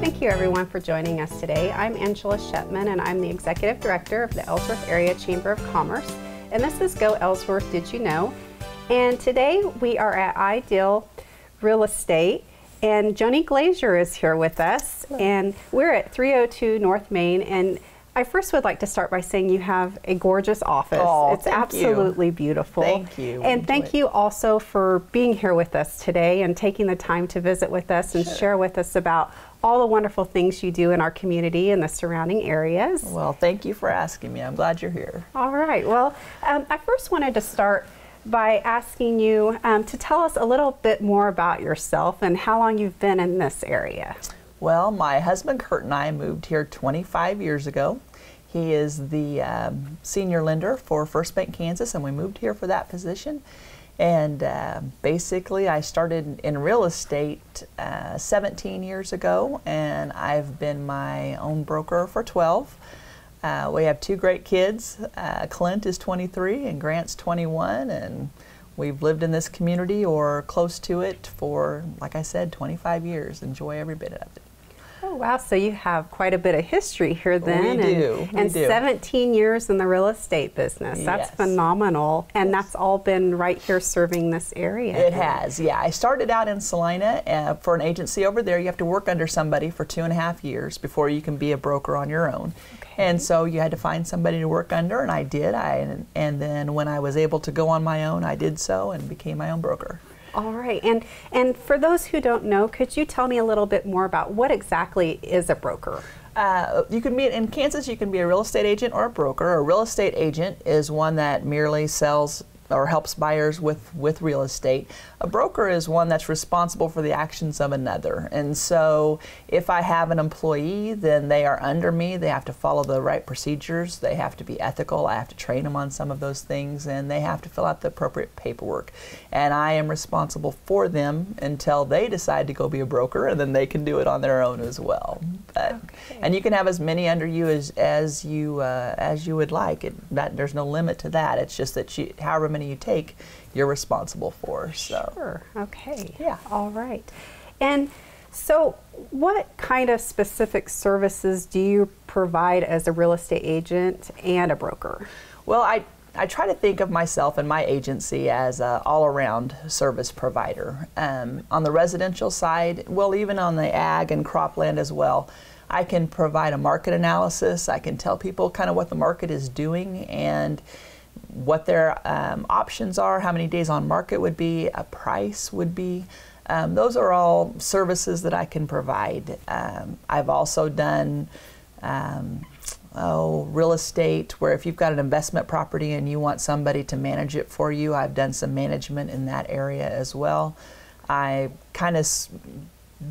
Thank you everyone for joining us today. I'm Angela Schepmann and I'm the Executive Director of the Ellsworth Area Chamber of Commerce. And this is Go Ellsworth, Did You Know? And today we are at Ideal Real Estate and Joni Glaser is here with us. Hello. And we're at 302 North Main. And I first would like to start by saying you have a gorgeous office. Oh, it's absolutely beautiful. Thank you. And thank you also for being here with us today and taking the time to visit with us and share with us about all the wonderful things you do in our community and the surrounding areas. Well, thank you for asking me. I'm glad you're here. All right. Well, I first wanted to start by asking you to tell us a little bit more about yourself and how long you've been in this area. Well, my husband Kurt and I moved here 25 years ago. He is the senior lender for First Bank Kansas, and we moved here for that position. And basically, I started in real estate 17 years ago, and I've been my own broker for 12. We have two great kids. Clint is 23 and Grant's 21, and we've lived in this community or close to it for, like I said, 25 years. Enjoy every bit of it. Oh wow, so you have quite a bit of history here then. We do. And 17 years in the real estate business. That's phenomenal. And that's all been right here serving this area. It has, yeah. I started out in Salina for an agency over there. You have to work under somebody for 2.5 years before you can be a broker on your own. Okay. And so you had to find somebody to work under, and I did. And then when I was able to go on my own, I did so and became my own broker. All right, and for those who don't know, could you tell me a little bit more about what exactly is a broker? You can be in Kansas. You can be a real estate agent or a broker. A real estate agent is one that merely sells or helps buyers with real estate. A broker is one that's responsible for the actions of another. And so if I have an employee, then they are under me. They have to follow the right procedures. They have to be ethical. I have to train them on some of those things, and they have to fill out the appropriate paperwork. And I am responsible for them until they decide to go be a broker, and then they can do it on their own as well. And you can have as many under you as you would like. There's no limit to that. It's just that however many you take, you're responsible for. So. Sure. Okay. Yeah. All right. And so what kind of specific services do you provide as a real estate agent and a broker? Well, I try to think of myself and my agency as an all-around service provider. On the residential side, well, even on the ag and cropland as well, I can provide a market analysis. I can tell people kind of what the market is doing and what their options are, how many days on market would be, a price would be. Those are all services that I can provide. I've also done real estate, where if you've got an investment property and you want somebody to manage it for you, I've done some management in that area as well. I kind of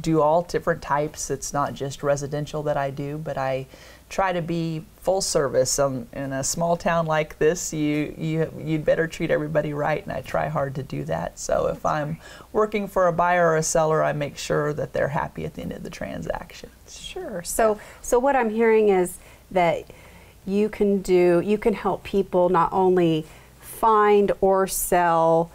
do all different types. It's not just residential that I do, but I try to be full service. In a small town like this, you'd better treat everybody right, and I try hard to do that. So if I'm working for a buyer or a seller, I make sure that they're happy at the end of the transaction. Sure. So what I'm hearing is that you can help people not only find or sell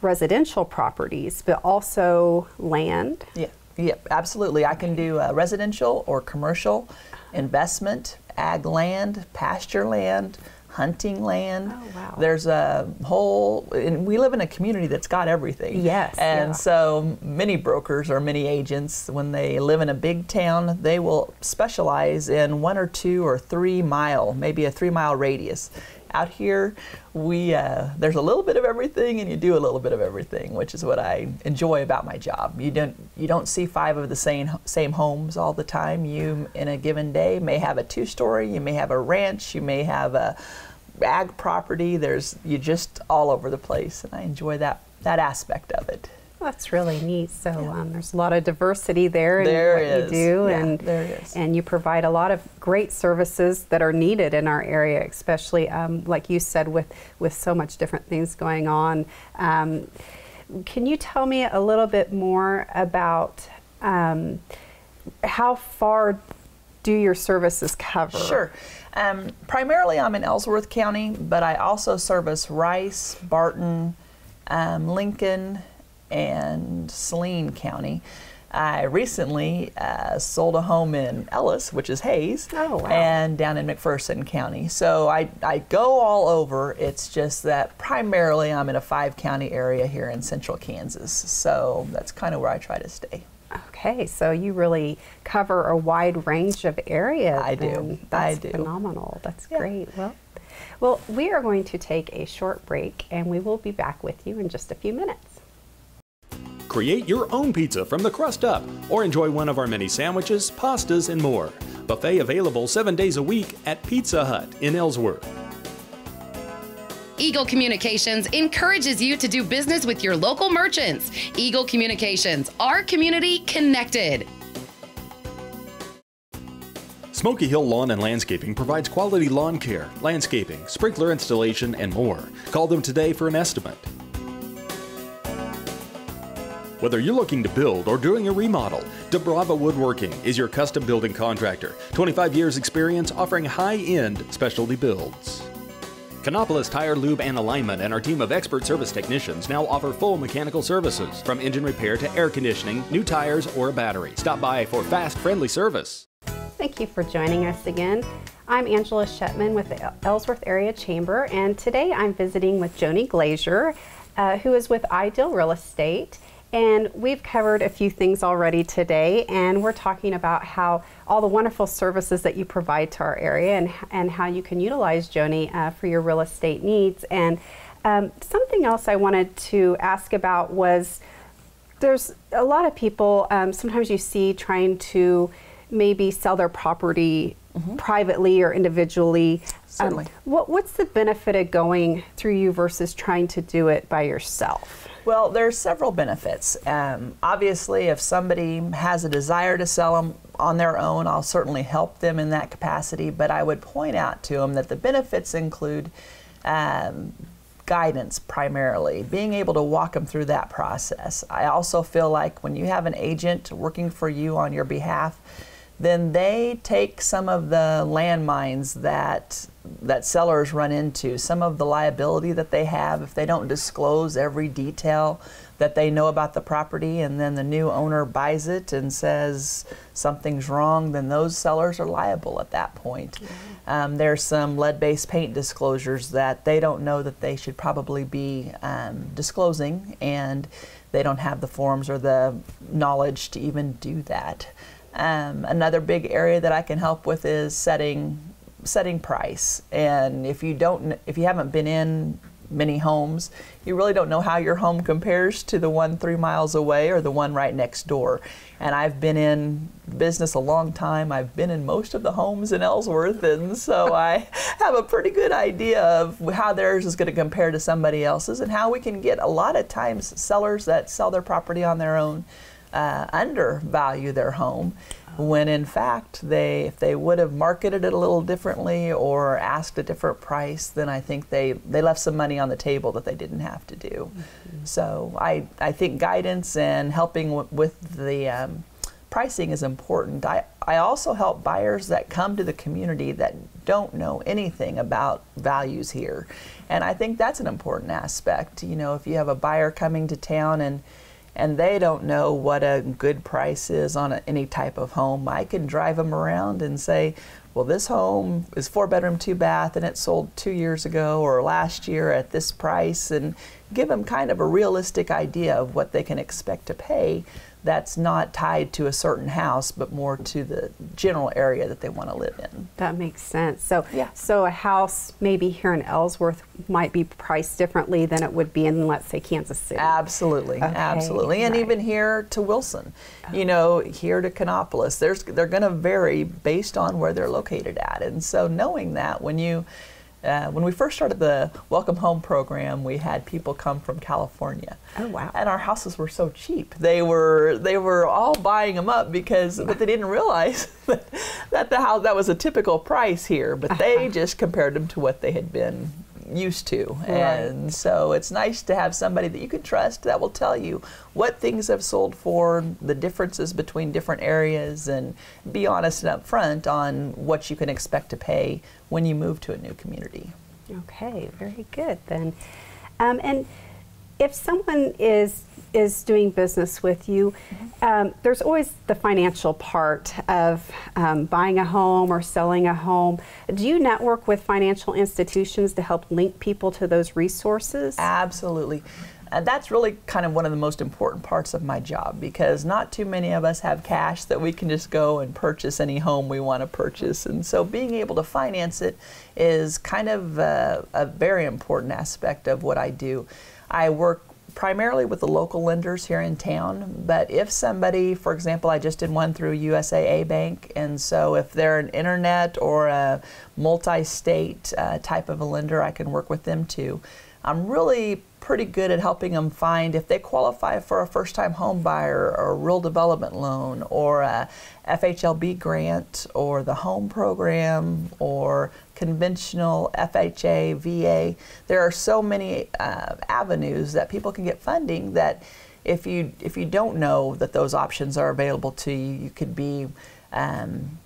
residential properties, but also land. Yeah, absolutely. I can do residential or commercial, investment, ag land, pasture land, hunting land. Oh, wow. There's a whole, and we live in a community that's got everything. Yes. And so many brokers or many agents, when they live in a big town, they will specialize in 1 or 2 or 3 mile, maybe a 3-mile radius. Out here, there's a little bit of everything, and you do a little bit of everything, which is what I enjoy about my job. You don't see 5 of the same homes all the time. You, in a given day, may have a 2-story. You may have a ranch. You may have a ag property. You're just all over the place, and I enjoy that aspect of it. Well, that's really neat. So there's a lot of diversity there in what you do, and there is. And you provide a lot of great services that are needed in our area, especially like you said, with so much different things going on. Can you tell me a little bit more about how far do your services cover? Sure. Primarily I'm in Ellsworth County, but I also service Rice, Barton, Lincoln, and Saline County. I recently sold a home in Ellis, which is Hayes, and down in McPherson County. So I go all over. It's just that primarily I'm in a 5-county area here in central Kansas. So that's kind of where I try to stay. Okay, so you really cover a wide range of areas. I do. That's phenomenal. That's great. Well, we are going to take a short break, and we will be back with you in just a few minutes. Create your own pizza from the crust up, or enjoy one of our many sandwiches, pastas, and more. Buffet available 7 days a week at Pizza Hut in Ellsworth. Eagle Communications encourages you to do business with your local merchants. Eagle Communications, our community connected. Smoky Hill Lawn and Landscaping provides quality lawn care, landscaping, sprinkler installation, and more. Call them today for an estimate. Whether you're looking to build or doing a remodel, DeBrava Woodworking is your custom building contractor. 25 years experience offering high-end specialty builds. Kanopolis Tire, Lube, and Alignment and our team of expert service technicians now offer full mechanical services, from engine repair to air conditioning, new tires, or a battery. Stop by for fast, friendly service. Thank you for joining us again. I'm Angela Schepmann with the Ellsworth Area Chamber, and today I'm visiting with Joni Glaser, who is with Ideal Real Estate. And we've covered a few things already today, and we're talking about how all the wonderful services that you provide to our area and how you can utilize Joni for your real estate needs. And something else I wanted to ask about was there's a lot of people, sometimes you see trying to maybe sell their property privately or individually. Certainly. What's the benefit of going through you versus trying to do it by yourself? Well, there's several benefits. Obviously, if somebody has a desire to sell them on their own, I'll certainly help them in that capacity, but I would point out to them that the benefits include guidance primarily, being able to walk them through that process. I also feel like when you have an agent working for you on your behalf, then they take some of the landmines that sellers run into, some of the liability that they have if they don't disclose every detail that they know about the property, and then the new owner buys it and says something's wrong, then those sellers are liable at that point. There's some lead-based paint disclosures that they don't know that they should probably be disclosing, and they don't have the forms or the knowledge to even do that. Another big area that I can help with is setting price. And if you haven't been in many homes, you really don't know how your home compares to the one 3 miles away or the one right next door. And I've been in business a long time. I've been in most of the homes in Ellsworth, and so I have a pretty good idea of how theirs is going to compare to somebody else's, and how we can get a lot of times sellers that sell their property on their own undervalue their home, when in fact if they would have marketed it a little differently or asked a different price, then I think they left some money on the table that they didn't have to do. So I think guidance and helping with the pricing is important. I also help buyers that come to the community that don't know anything about values here, and I think that's an important aspect. You know, if you have a buyer coming to town and they don't know what a good price is on any type of home, I can drive them around and say, well, this home is 4-bedroom, 2-bath, and it sold 2 years ago or last year at this price, and give them kind of a realistic idea of what they can expect to pay that's not tied to a certain house, but more to the general area that they want to live in. That makes sense. So, so a house maybe here in Ellsworth might be priced differently than it would be in, let's say, Kansas City. Absolutely, absolutely. And even here to Wilson, you know, here to Kanopolis, they're going to vary based on where they're located at. And so knowing that, when we first started the Welcome Home program, we had people come from California. Oh, wow. And our houses were so cheap. They were all buying them up but they didn't realize that that was a typical price here, but they just compared them to what they had been used to. Right. And so it's nice to have somebody that you can trust that will tell you what things have sold for, the differences between different areas, and be honest and upfront on what you can expect to pay when you move to a new community. Okay, very good then. And if someone is is doing business with you, there's always the financial part of buying a home or selling a home. Do you network with financial institutions to help link people to those resources? Absolutely. And that's really kind of one of the most important parts of my job, because not too many of us have cash that we can just go and purchase any home we want to purchase. And so being able to finance it is kind of a very important aspect of what I do. I work primarily with the local lenders here in town, but if somebody, for example, I just did one through USAA Bank, and so if they're an internet or a multi-state type of a lender, I can work with them too. I'm really pretty good at helping them find if they qualify for a first-time home buyer or a rural development loan or a FHLB grant or the home program or conventional FHA, VA. There are so many avenues that people can get funding that if you don't know that those options are available to you, you could be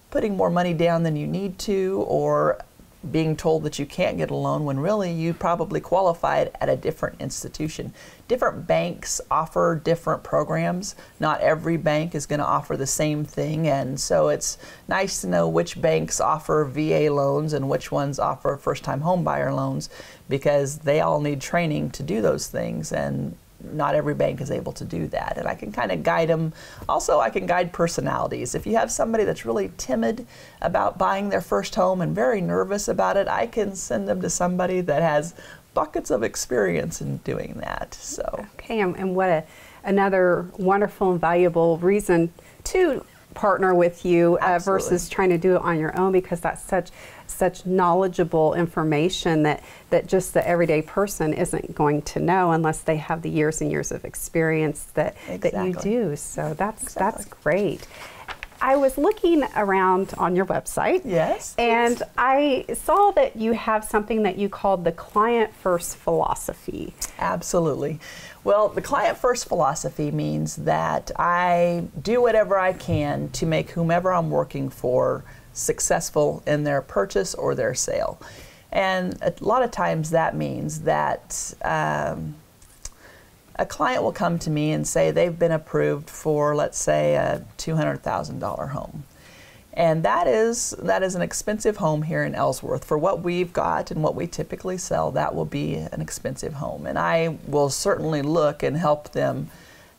putting more money down than you need to, or being told that you can't get a loan when really you probably qualified at a different institution. Different banks offer different programs. Not every bank is going to offer the same thing, and so it's nice to know which banks offer VA loans and which ones offer first-time home buyer loans, because they all need training to do those things, and not every bank is able to do that. And I can kind of guide them. Also, I can guide personalities. If you have somebody that's really timid about buying their first home and very nervous about it, I can send them to somebody that has buckets of experience in doing that. So. Okay, and what another wonderful and valuable reason to partner with you versus trying to do it on your own, because that's such knowledgeable information that just the everyday person isn't going to know unless they have the years and years of experience that you do. So that's great. I was looking around on your website. Yes. And I saw that you have something that you called the client first philosophy. Absolutely. Well, the client first philosophy means that I do whatever I can to make whomever I'm working for successful in their purchase or their sale. And a lot of times that means that a client will come to me and say they've been approved for, let's say, a $200,000 home. And that is an expensive home here in Ellsworth. For what we've got and what we typically sell, that will be an expensive home. And I will certainly look and help them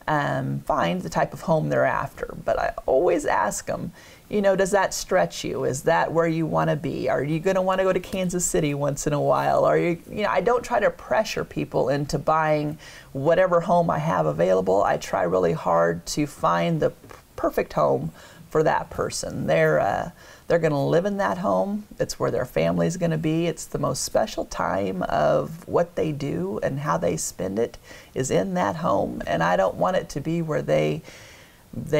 find the type of home they're after. But I always ask them, you know, does that stretch you? Is that where you want to be? Are you going to want to go to Kansas City once in a while? Are you know, I don't try to pressure people into buying whatever home I have available. I try really hard to find the perfect home for that person. They're going to live in that home. It's where their family's going to be. It's the most special time of what they do and how they spend it is in that home. And I don't want it to be where they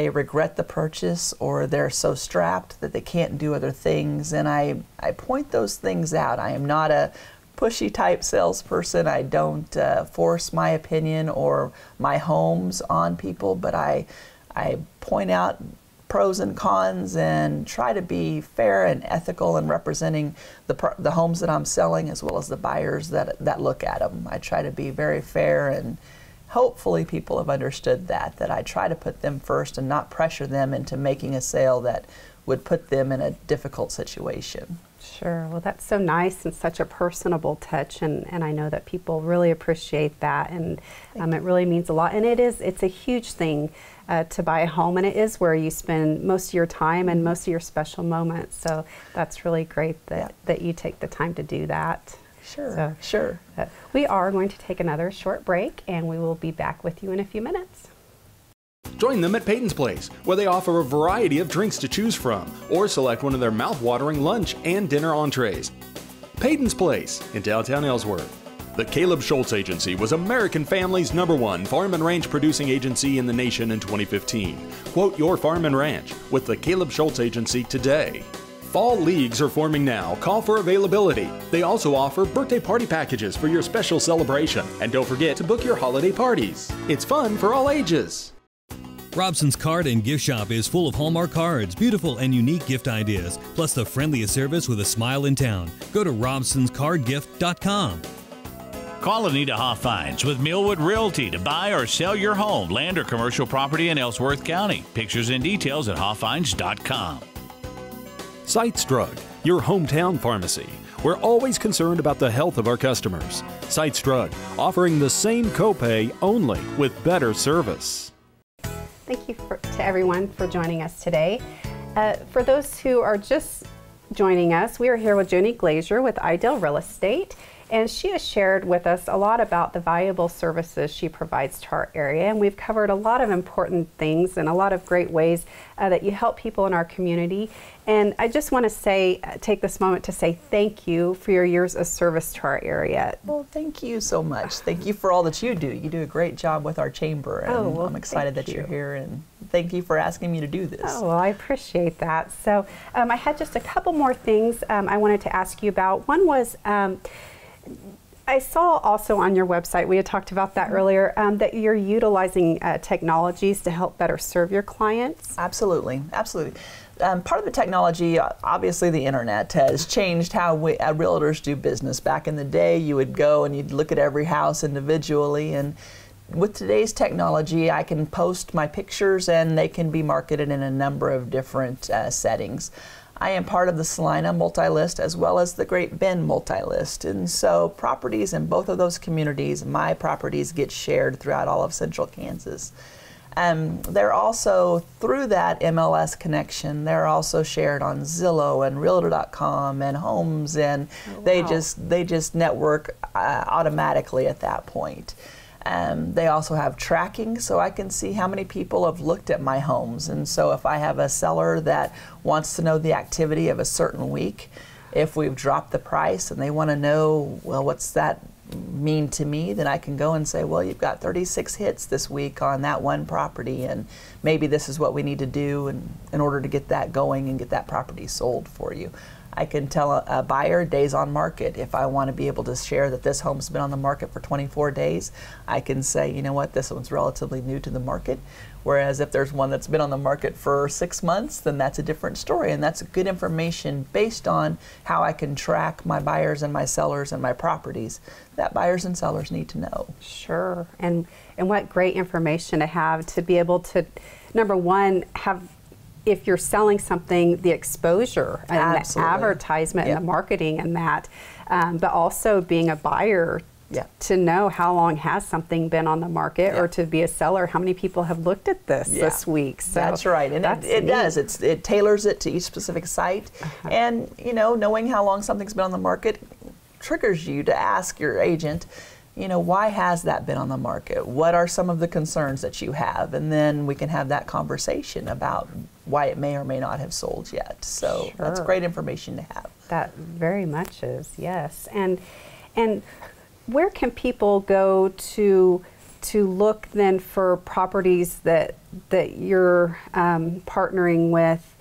regret the purchase or they're so strapped that they can't do other things. And I point those things out. I am not a pushy type salesperson. I don't force my opinion or my homes on people, but I point out pros and cons and try to be fair and ethical in representing the homes that I'm selling as well as the buyers that look at them. I try to be very fair, and hopefully people have understood that I try to put them first and not pressure them into making a sale that would put them in a difficult situation. Sure. Well, that's so nice and such a personable touch, and I know that people really appreciate that, and it really means a lot. And it's a huge thing to buy a home, and it is where you spend most of your time and most of your special moments. So that's really great that you take the time to do that. Sure, sure. We are going to take another short break, and we will be back with you in a few minutes. Join them at Peyton's Place, where they offer a variety of drinks to choose from, or select one of their mouth-watering lunch and dinner entrees. Peyton's Place in downtown Ellsworth. The Caleb Schultz Agency was American Family's #1 farm and ranch producing agency in the nation in 2015. Quote your farm and ranch with the Caleb Schultz Agency today. Fall leagues are forming now. Call for availability. They also offer birthday party packages for your special celebration. And don't forget to book your holiday parties. It's fun for all ages. Robson's Card and Gift Shop is full of Hallmark cards, beautiful and unique gift ideas, plus the friendliest service with a smile in town. Go to robsonscardgift.com. Call Anita Hoffines with Millwood Realty to buy or sell your home, land, or commercial property in Ellsworth County. Pictures and details at hoffines.com. Sites Drug, your hometown pharmacy. We're always concerned about the health of our customers. Sites Drug, offering the same copay only with better service. Thank you to everyone for joining us today. For those who are just joining us, we are here with Joni Glaser with Ideal Real Estate, and she has shared with us a lot about the valuable services she provides to our area, and we've covered a lot of important things and a lot of great ways that you help people in our community. And I just want to say, take this moment to say thank you for your years of service to our area. Well, thank you so much. Thank you for all that you do. You do a great job with our chamber, and I'm excited that you're here, and thank you for asking me to do this. Oh, well, I appreciate that. So I had just a couple more things I wanted to ask you about. One was, I saw also on your website, we had talked about that earlier, that you're utilizing technologies to help better serve your clients. Absolutely, absolutely. Part of the technology, obviously the internet, has changed how we realtors do business. Back in the day, you would go and you'd look at every house individually, and with today's technology, I can post my pictures and they can be marketed in a number of different settings. I am part of the Salina multi-list as well as the Great Bend multi-list, and so properties in both of those communities, my properties, get shared throughout all of central Kansas. They're also, through that MLS connection, they're also shared on Zillow and Realtor.com and Homes, and they just network automatically at that point. They also have tracking, so I can see how many people have looked at my homes. And so if I have a seller that wants to know the activity of a certain week, if we've dropped the price and they want to know, well, what's that mean to me, then I can go and say, well, you've got 36 hits this week on that one property, and maybe this is what we need to do in order to get that going and get that property sold for you. I can tell a buyer days on market. If I want to be able to share that this home's been on the market for 24 days, I can say, you know what, this one's relatively new to the market. Whereas if there's one that's been on the market for 6 months, then that's a different story. And that's good information based on how I can track my buyers and my sellers and my properties that buyers and sellers need to know. Sure. And what great information to have, to be able to, number one, have, if you're selling something, the exposure and the advertisement and the marketing and that, but also being a buyer, to know how long has something been on the market, or to be a seller, how many people have looked at this week. So that's right, and it does. It tailors it to each specific site, and you know, knowing how long something's been on the market triggers you to ask your agent, you know, why has that been on the market? What are some of the concerns that you have? And then we can have that conversation about why it may or may not have sold yet. So that's great information to have. That very much is, yes. And where can people go to look then for properties that you're partnering with?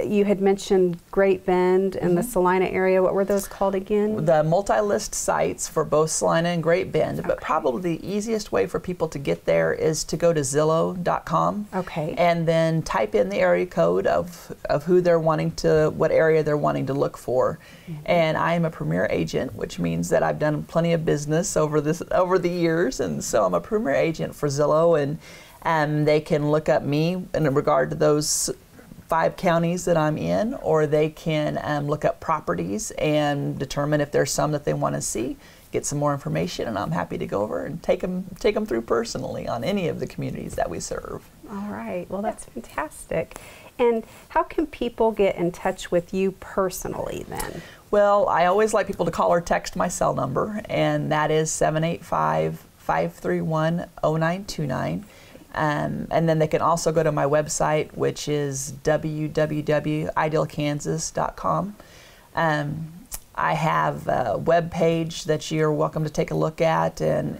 You had mentioned Great Bend and the Salina area. What were those called again? The multi-list sites for both Salina and Great Bend, but probably the easiest way for people to get there is to go to Zillow.com. Okay. And then type in the area code of who they're wanting to, what area they're wanting to look for. And I am a premier agent, which means that I've done plenty of business over the years, and so I'm a premier agent for Zillow, and they can look up me in regard to those 5 counties that I'm in, or they can look up properties and determine if there's some that they want to see, get some more information, and I'm happy to go over and take them through personally on any of the communities that we serve. All right, well, that's fantastic. And how can people get in touch with you personally then? Well, I always like people to call or text my cell number, and that is 785-531-0929. And then they can also go to my website, which is www.idealkansas.com. I have a web page that you're welcome to take a look at, and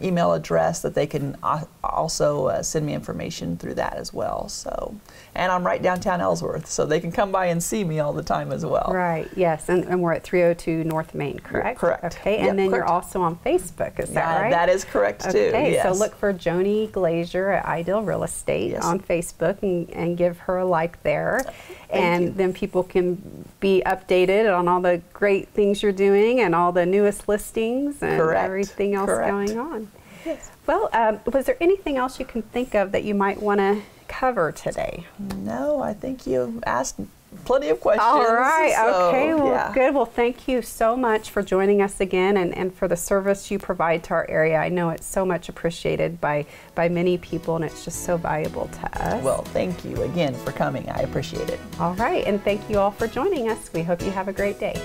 email address that they can also send me information through that as well. So, and I'm right downtown Ellsworth, so they can come by and see me all the time as well. Right, yes, and we're at 302 North Main, correct? Correct. Okay, and then you're also on Facebook, is that right? That is correct too, okay, yes. so look for Joni Glaser at Ideal Real Estate on Facebook and give her a like there. And then people can be updated on all the great things you're doing and all the newest listings and Correct. everything else Correct. going on. Yes. Well, was there anything else you can think of that you might want to cover today? No, I think you asked plenty of questions. All right. so, Okay. Well, yeah. good. Well, thank you so much for joining us again and for the service you provide to our area. I know it's so much appreciated by many people, and it's just so valuable to us. Well, thank you again for coming. I appreciate it. All right. And thank you all for joining us. We hope you have a great day.